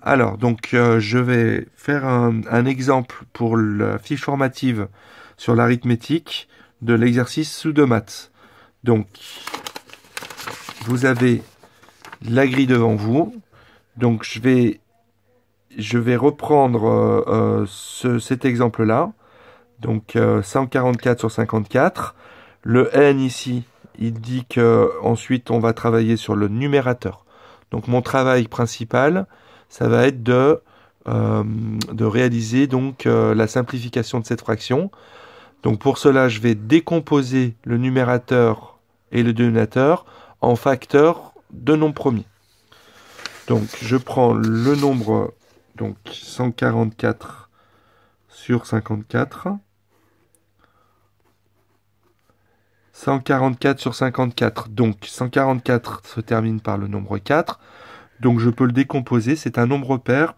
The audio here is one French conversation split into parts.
Alors, donc, je vais faire un exemple pour la fiche formative sur l'arithmétique de l'exercice sous deux maths. Donc, vous avez la grille devant vous. Donc, je vais reprendre cet exemple-là. Donc, 144 sur 54. Le n ici, il dit que ensuite on va travailler sur le numérateur. Donc, mon travail principal, ça va être de réaliser donc la simplification de cette fraction. Donc pour cela, je vais décomposer le numérateur et le dénominateur en facteurs de nombres premiers. Donc je prends le nombre donc 144 sur 54. 144 sur 54. Donc 144 se termine par le nombre 4. Donc je peux le décomposer. C'est un nombre pair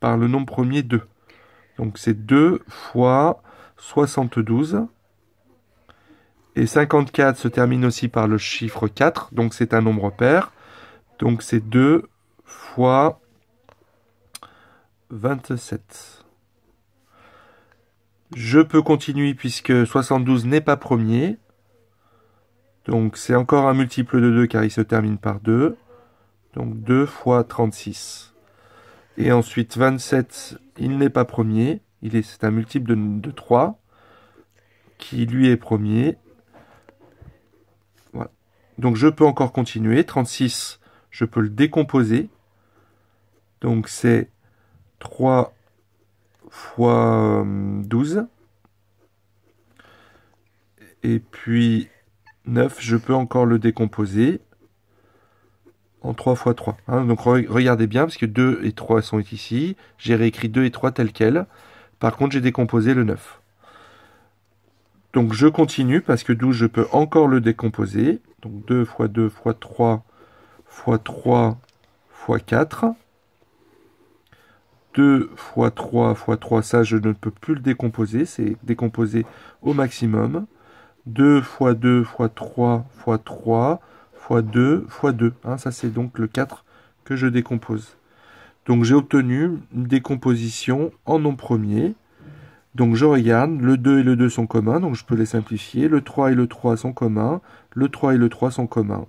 par le nombre premier 2. Donc c'est 2 fois 72. Et 54 se termine aussi par le chiffre 4. Donc c'est un nombre pair. Donc c'est 2 fois 27. Je peux continuer puisque 72 n'est pas premier. Donc c'est encore un multiple de 2 car il se termine par 2. Donc 2 fois 36. Et ensuite 27, il n'est pas premier. C'est un multiple de 3 qui lui est premier. Voilà. Donc je peux encore continuer. 36, je peux le décomposer. Donc c'est 3 fois 12. Et puis 9, je peux encore le décomposer en 3 fois 3. Hein. Donc regardez bien, parce que 2 et 3 sont ici. J'ai réécrit 2 et 3 tel quel. Par contre, j'ai décomposé le 9. Donc je continue, parce que 12, je peux encore le décomposer. Donc 2 fois 2 fois 3 fois 3 fois 4. 2 fois 3 fois 3, ça je ne peux plus le décomposer, c'est décomposé au maximum. 2 fois 2 fois 3 fois 3 fois 2 fois 2. Hein, ça c'est donc le 4 que je décompose. Donc j'ai obtenu une décomposition en nombre premier. Donc je regarde, le 2 et le 2 sont communs, donc je peux les simplifier. Le 3 et le 3 sont communs, le 3 et le 3 sont communs.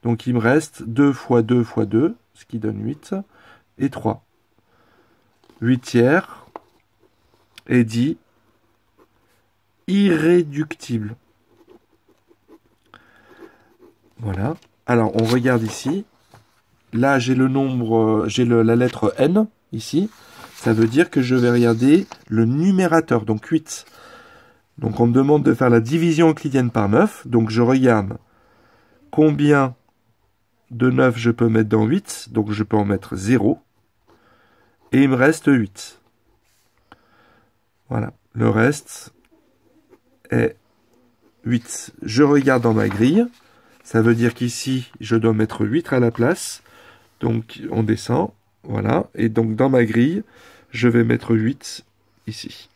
Donc il me reste 2 fois 2 fois 2, ce qui donne 8, et 3. 8 tiers est dit irréductible. Voilà. Alors, on regarde ici. Là, j'ai le nombre, la lettre N, ici. Ça veut dire que je vais regarder le numérateur, donc 8. Donc, on me demande de faire la division euclidienne par 9. Donc, je regarde combien de 9 je peux mettre dans 8. Donc, je peux en mettre 0. Et il me reste 8. Voilà. Le reste est 8. Je regarde dans ma grille. Ça veut dire qu'ici, je dois mettre 8 à la place. Donc, on descend. Voilà. Et donc, dans ma grille, je vais mettre 8 ici.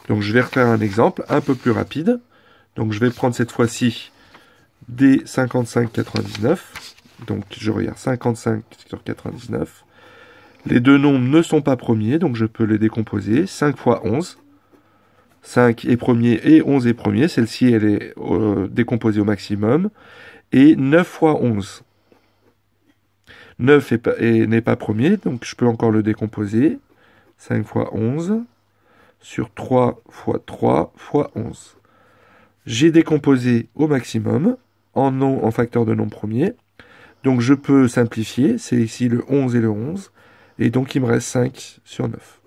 Donc, je vais refaire un exemple un peu plus rapide. Donc, je vais prendre cette fois-ci des 55,99. Donc, je regarde 55 sur 99. Les deux nombres ne sont pas premiers, donc je peux les décomposer. 5 fois 11. 5 est premier et 11 est premier. Celle-ci, elle est décomposée au maximum. Et 9 fois 11. 9 n'est pas premier, donc je peux encore le décomposer. 5 fois 11 sur 3 fois 3 fois 11. J'ai décomposé au maximum en facteur de nombre premier. Donc je peux simplifier. C'est ici le 11 et le 11. Et donc il me reste 5 sur 9.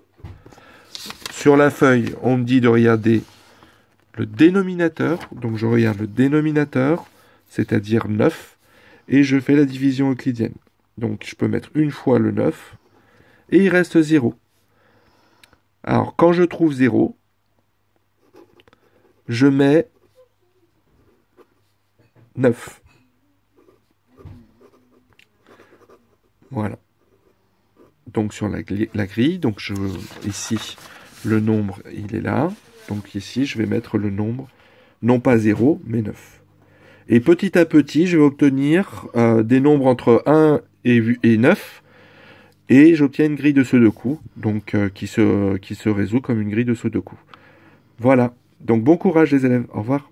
Sur la feuille, on me dit de regarder le dénominateur. Donc je regarde le dénominateur, c'est-à-dire 9, et je fais la division euclidienne. Donc je peux mettre une fois le 9, et il reste 0. Alors quand je trouve 0, je mets 9. Voilà. Donc sur la grille, donc ici, le nombre, il est là. Donc ici, je vais mettre le nombre, non pas 0, mais 9. Et petit à petit, je vais obtenir des nombres entre 1 et 9. et j'obtiens une grille de Sudoku, donc qui se résout comme une grille de Sudoku. Voilà. Donc bon courage les élèves. Au revoir.